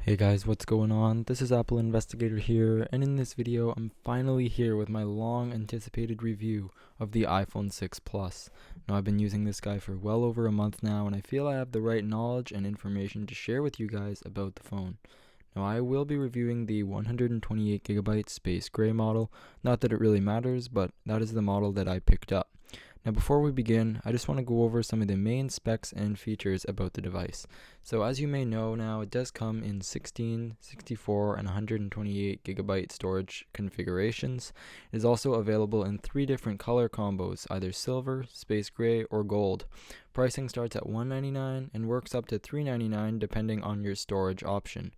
Hey guys, what's going on? This is AppleInvestigator here, and in this video, I'm finally here with my long anticipated review of the iPhone 6 Plus. Now, I've been using this guy for well over a month now, and I feel I have the right knowledge and information to share with you guys about the phone. Now, I will be reviewing the 128GB Space Gray model. Not that it really matters, but that is the model that I picked up. Now, before we begin, I just want to go over some of the main specs and features about the device. So as you may know now, it does come in 16, 64, and 128GB storage configurations. It is also available in 3 different color combos, either silver, space gray, or gold. Pricing starts at $199 and works up to $399 depending on your storage option.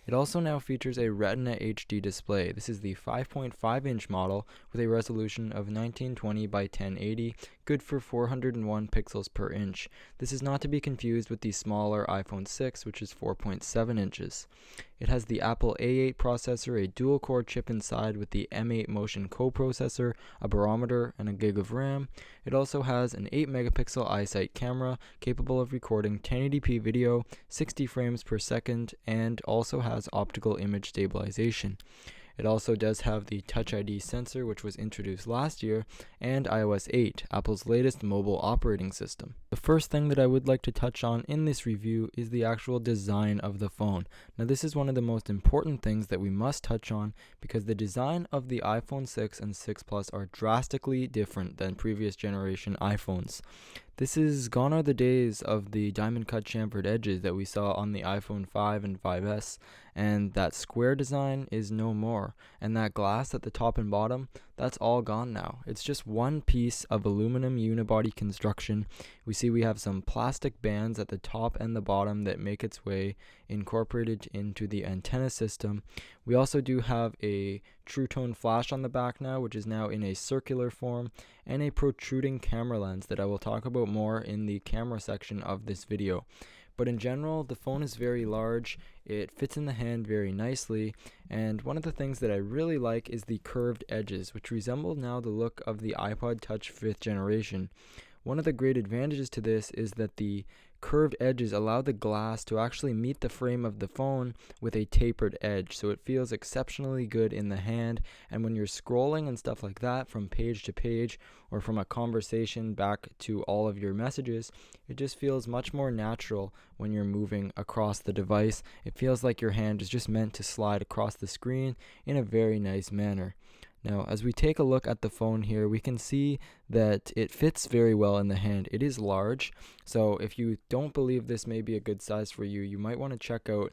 It also now features a Retina HD display. This is the 5.5-inch model with a resolution of 1920 by 1080, good for 401 pixels per inch. This is not to be confused with the smaller iPhone 6, which is 4.7 inches. It has the Apple A8 processor, a dual-core chip inside with the M8 Motion coprocessor, a barometer, and a gig of RAM. It also has an 8-megapixel iSight camera capable of recording 1080p video, 60 frames per second, and also has optical image stabilization. It also does have the Touch ID sensor, which was introduced last year, and iOS 8, Apple's latest mobile operating system. The first thing that I would like to touch on in this review is the actual design of the phone. Now, this is one of the most important things that we must touch on because the design of the iPhone 6 and 6 Plus are drastically different than previous generation iPhones. This is gone are the days of the diamond cut chamfered edges that we saw on the iPhone 5 and 5S, and that square design is no more, and that glass at the top and bottom, that's all gone now. It's just one piece of aluminum unibody construction. We see we have some plastic bands at the top and the bottom that make its way incorporated into the antenna system. We also do have a True Tone flash on the back now, which is now in a circular form, and a protruding camera lens that I will talk about more in the camera section of this video. But in general, the phone is very large, it fits in the hand very nicely, and one of the things that I really like is the curved edges, which resemble now the look of the iPod Touch 5th generation. One of the great advantages to this is that the curved edges allow the glass to actually meet the frame of the phone with a tapered edge, so it feels exceptionally good in the hand, and when you're scrolling and stuff like that from page to page or from a conversation back to all of your messages, it just feels much more natural when you're moving across the device. It feels like your hand is just meant to slide across the screen in a very nice manner. Now, as we take a look at the phone here, we can see that it fits very well in the hand. It is large, so if you don't believe this may be a good size for you, you might want to check out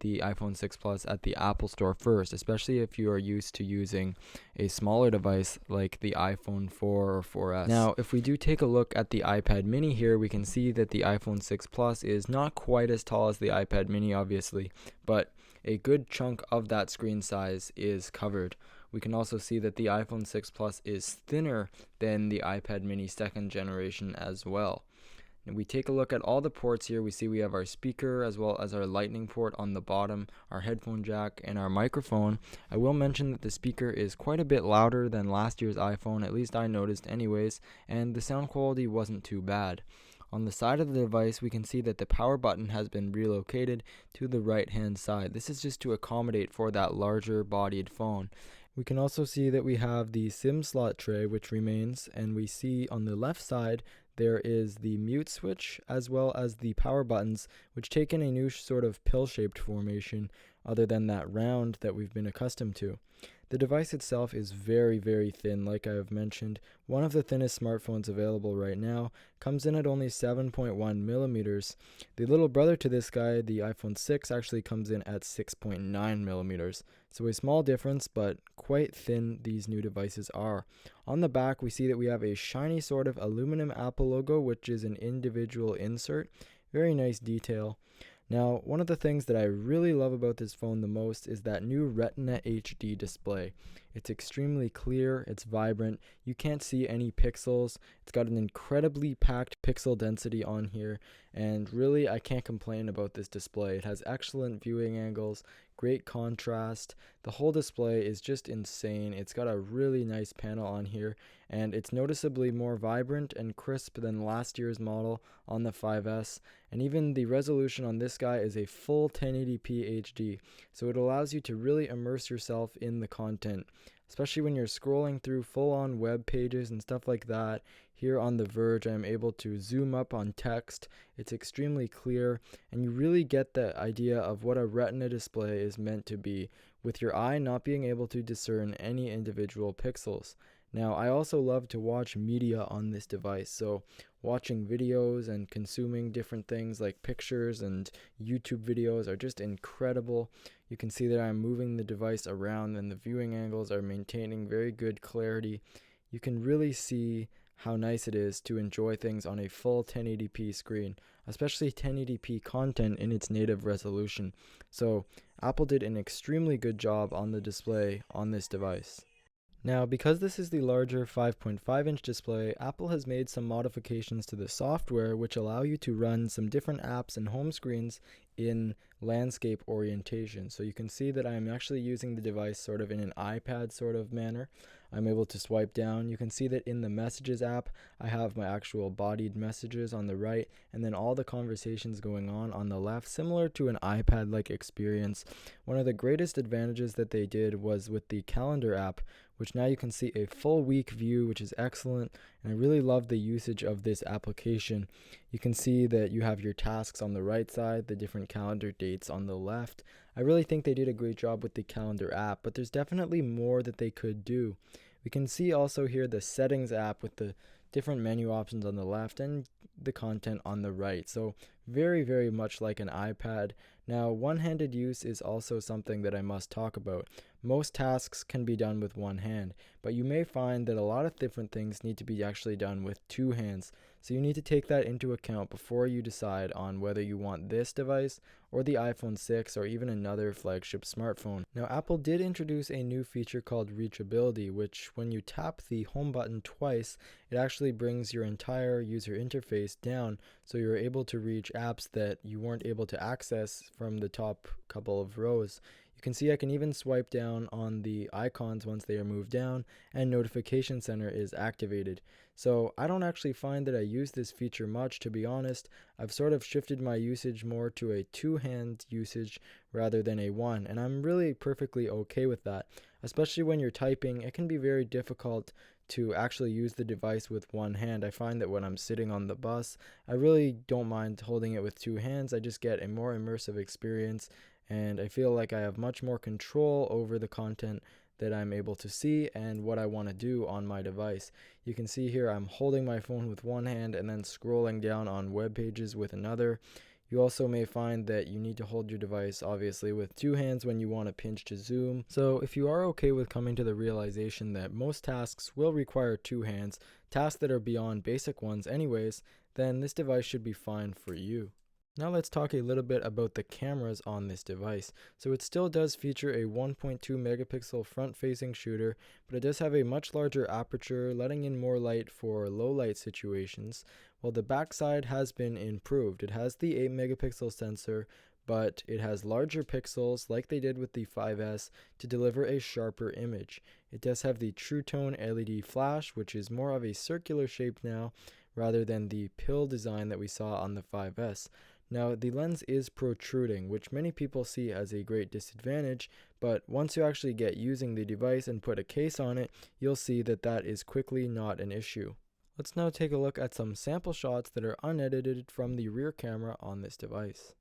the iPhone 6 Plus at the Apple Store first, especially if you are used to using a smaller device like the iPhone 4 or 4S. Now, if we do take a look at the iPad mini here, we can see that the iPhone 6 Plus is not quite as tall as the iPad mini, obviously, but a good chunk of that screen size is covered. We can also see that the iPhone 6 Plus is thinner than the iPad mini 2nd generation as well. And we take a look at all the ports here. We see we have our speaker as well as our lightning port on the bottom, our headphone jack, and our microphone. I will mention that the speaker is quite a bit louder than last year's iPhone, at least I noticed anyways, and the sound quality wasn't too bad. On the side of the device, we can see that the power button has been relocated to the right-hand side. This is just to accommodate for that larger bodied phone. We can also see that we have the SIM slot tray, which remains, and we see on the left side there is the mute switch as well as the power buttons, which take in a new sort of pill-shaped formation other than that round that we've been accustomed to. The device itself is very, very thin, like I have mentioned. One of the thinnest smartphones available right now, comes in at only 7.1 millimeters. The little brother to this guy, the iPhone 6, actually comes in at 6.9 millimeters. So a small difference, but quite thin these new devices are. On the back, we see that we have a shiny sort of aluminum Apple logo, which is an individual insert. Very nice detail. Now, one of the things that I really love about this phone the most is that new Retina HD display. It's extremely clear, it's vibrant, you can't see any pixels, it's got an incredibly packed pixel density on here, and really I can't complain about this display. It has excellent viewing angles, great contrast, the whole display is just insane. It's got a really nice panel on here, and it's noticeably more vibrant and crisp than last year's model on the 5S, and even the resolution on this guy is a full 1080p HD, so it allows you to really immerse yourself in the content, especially when you're scrolling through full-on web pages and stuff like that. Here on The Verge, I'm able to zoom up on text. It's extremely clear, and you really get the idea of what a Retina display is meant to be, with your eye not being able to discern any individual pixels. Now, I also love to watch media on this device, so watching videos and consuming different things like pictures and YouTube videos are just incredible. You can see that I'm moving the device around and the viewing angles are maintaining very good clarity. You can really see how nice it is to enjoy things on a full 1080p screen, especially 1080p content in its native resolution. So Apple did an extremely good job on the display on this device. Now, because this is the larger 5.5-inch display, Apple has made some modifications to the software which allow you to run some different apps and home screens in landscape orientation. So you can see that I'm actually using the device sort of in an iPad sort of manner. I'm able to swipe down. You can see that in the Messages app, I have my actual bodied messages on the right, and then all the conversations going on the left, similar to an iPad-like experience. One of the greatest advantages that they did was with the Calendar app, which now you can see a full week view, which is excellent, and I really love the usage of this application. You can see that you have your tasks on the right side, the different calendar dates on the left. I really think they did a great job with the Calendar app, but there's definitely more that they could do. We can see also here the Settings app with the different menu options on the left and the content on the right. So very, very much like an iPad. Now, one-handed use is also something that I must talk about. Most tasks can be done with one hand, but you may find that a lot of different things need to be actually done with two hands. So you need to take that into account before you decide on whether you want this device or the iPhone 6 or even another flagship smartphone. Now, Apple did introduce a new feature called reachability, which when you tap the home button twice, it actually brings your entire user interface down, so you're able to reach apps that you weren't able to access from the top couple of rows. You can see I can even swipe down on the icons once they are moved down, and Notification Center is activated. So I don't actually find that I use this feature much, to be honest. I've sort of shifted my usage more to a two-hand usage rather than a one, and I'm really perfectly okay with that. Especially when you're typing, it can be very difficult to actually use the device with one hand. I find that when I'm sitting on the bus, I really don't mind holding it with two hands. I just get a more immersive experience, and I feel like I have much more control over the content that I'm able to see and what I want to do on my device. You can see here I'm holding my phone with one hand and then scrolling down on web pages with another. You also may find that you need to hold your device obviously with two hands when you want to pinch to zoom. So if you are okay with coming to the realization that most tasks will require two hands, tasks that are beyond basic ones anyways, then this device should be fine for you. Now let's talk a little bit about the cameras on this device. So it still does feature a 1.2 megapixel front-facing shooter, but it does have a much larger aperture, letting in more light for low light situations, while the backside has been improved. It has the 8 megapixel sensor, but it has larger pixels like they did with the 5S to deliver a sharper image. It does have the True Tone LED flash, which is more of a circular shape now, rather than the pill design that we saw on the 5S. Now, the lens is protruding, which many people see as a great disadvantage, but once you actually get using the device and put a case on it, you'll see that that is quickly not an issue. Let's now take a look at some sample shots that are unedited from the rear camera on this device.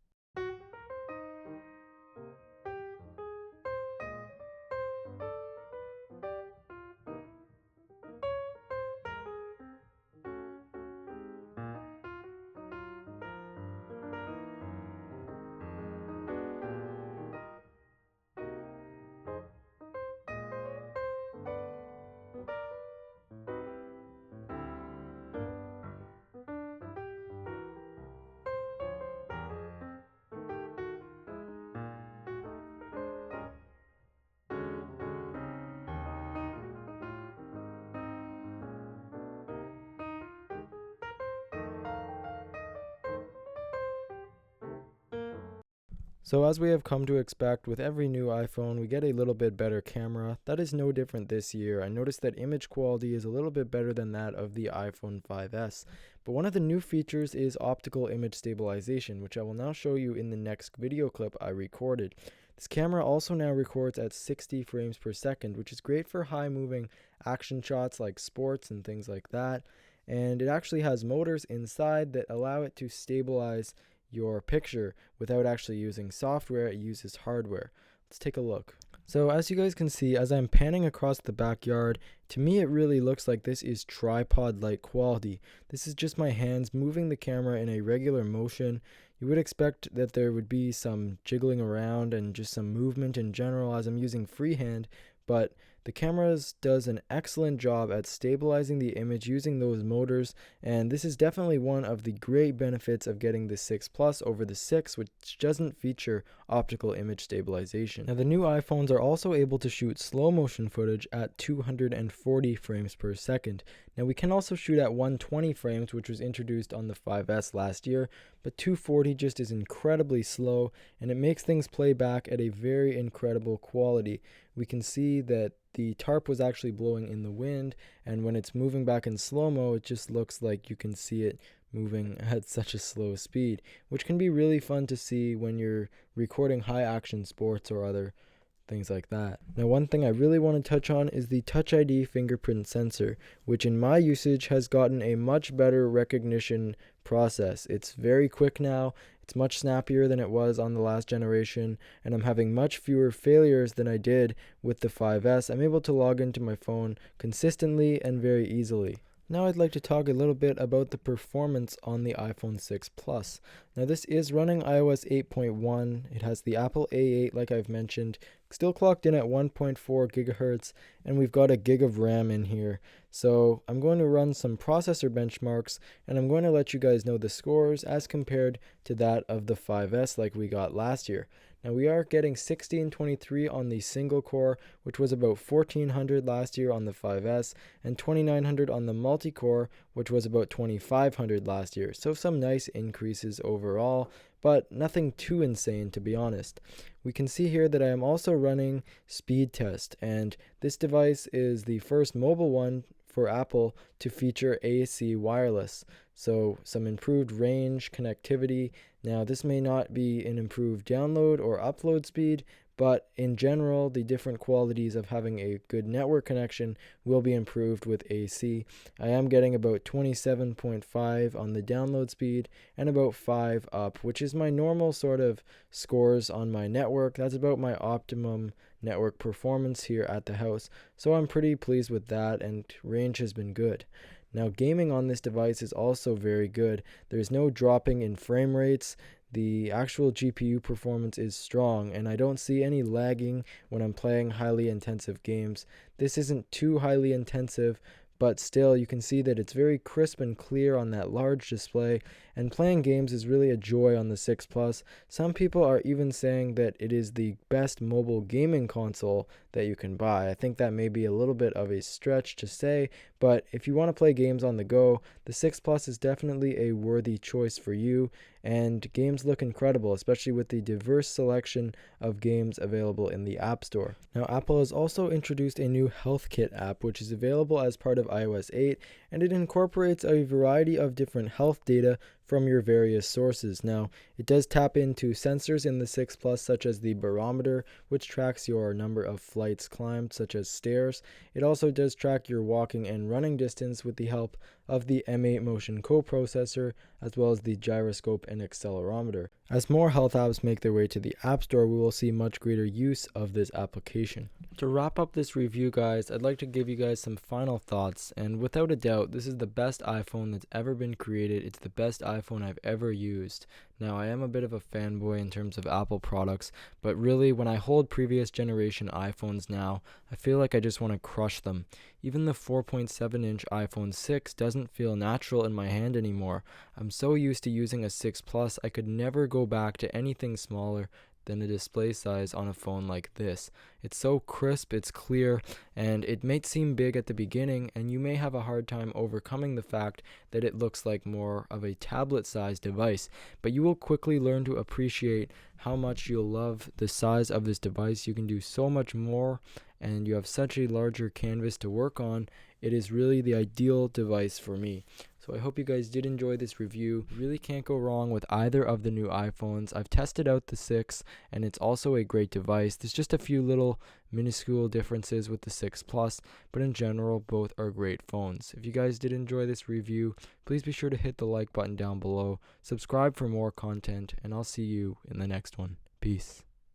So as we have come to expect with every new iPhone, we get a little bit better camera. That is no different this year. I noticed that image quality is a little bit better than that of the iPhone 5S. But one of the new features is optical image stabilization, which I will now show you in the next video clip I recorded. This camera also now records at 60 frames per second, which is great for high moving action shots like sports and things like that. And it actually has motors inside that allow it to stabilize your picture without actually using software. It uses hardware. Let's take a look. So as you guys can see, as I'm panning across the backyard, to me it really looks like this is tripod-like quality. This is just my hands moving the camera in a regular motion. You would expect that there would be some jiggling around and just some movement in general as I'm using freehand, but the camera does an excellent job at stabilizing the image using those motors, and this is definitely one of the great benefits of getting the 6 Plus over the 6, which doesn't feature optical image stabilization. Now the new iPhones are also able to shoot slow motion footage at 240 frames per second. Now we can also shoot at 120 frames, which was introduced on the 5S last year, but 240 just is incredibly slow, and it makes things play back at a very incredible quality. We can see that the tarp was actually blowing in the wind, and when it's moving back in slow-mo, it just looks like you can see it moving at such a slow speed, which can be really fun to see when you're recording high action sports or other things like that. Now one thing I really want to touch on is the Touch ID fingerprint sensor, which in my usage has gotten a much better recognition process. It's very quick now. It's much snappier than it was on the last generation, and I'm having much fewer failures than I did with the 5S. I'm able to log into my phone consistently and very easily. Now I'd like to talk a little bit about the performance on the iPhone 6 Plus. Now this is running iOS 8.1. It has the Apple A8 like I've mentioned, still clocked in at 1.4 gigahertz, and we've got a gig of RAM in here. So I'm going to run some processor benchmarks, and I'm going to let you guys know the scores as compared to that of the 5S like we got last year. Now we are getting 1623 on the single core, which was about 1400 last year on the 5S, and 2900 on the multi-core, which was about 2500 last year. So some nice increases overall, but nothing too insane to be honest. We can see here that I am also running speed test, and this device is the first mobile one for Apple to feature AC wireless. So some improved range, connectivity. Now this may not be an improved download or upload speed, but in general, the different qualities of having a good network connection will be improved with AC. I am getting about 27.5 on the download speed and about 5 up, which is my normal sort of scores on my network. That's about my optimum network performance here at the house. So I'm pretty pleased with that, and range has been good. Now gaming on this device is also very good. There's no dropping in frame rates. The actual GPU performance is strong, and I don't see any lagging when I'm playing highly intensive games. This isn't too highly intensive, but still you can see that it's very crisp and clear on that large display, and playing games is really a joy on the 6 Plus. Some people are even saying that it is the best mobile gaming console that you can buy. I think that may be a little bit of a stretch to say, but if you want to play games on the go, the 6 Plus is definitely a worthy choice for you, and games look incredible, especially with the diverse selection of games available in the App Store. Now, Apple has also introduced a new Health Kit app, which is available as part of iOS 8, and it incorporates a variety of different health data from your various sources. Now, it does tap into sensors in the 6 Plus, such as the barometer, which tracks your number of flights climbed, such as stairs. It also does track your walking and running distance with the help of the M8 Motion coprocessor, as well as the gyroscope and accelerometer. As more health apps make their way to the App Store, we will see much greater use of this application. To wrap up this review, guys, I'd like to give you guys some final thoughts, and without a doubt, this is the best iPhone that's ever been created. It's the best iPhone I've ever used. Now, I am a bit of a fanboy in terms of Apple products, but really, when I hold previous generation iPhones now, I feel like I just want to crush them. Even the 4.7-inch iPhone 6 doesn't feel natural in my hand anymore. I'm so used to using a 6 Plus, I could never go back to anything smaller than a display size on a phone like this. It's so crisp, it's clear, and it may seem big at the beginning, and you may have a hard time overcoming the fact that it looks like more of a tablet-sized device, but you will quickly learn to appreciate how much you'll love the size of this device. You can do so much more, and you have such a larger canvas to work on. It is really the ideal device for me. So I hope you guys did enjoy this review. You really can't go wrong with either of the new iPhones. I've tested out the 6, and it's also a great device. There's just a few little minuscule differences with the 6 Plus, but in general, both are great phones. If you guys did enjoy this review, please be sure to hit the like button down below, subscribe for more content, and I'll see you in the next one. Peace.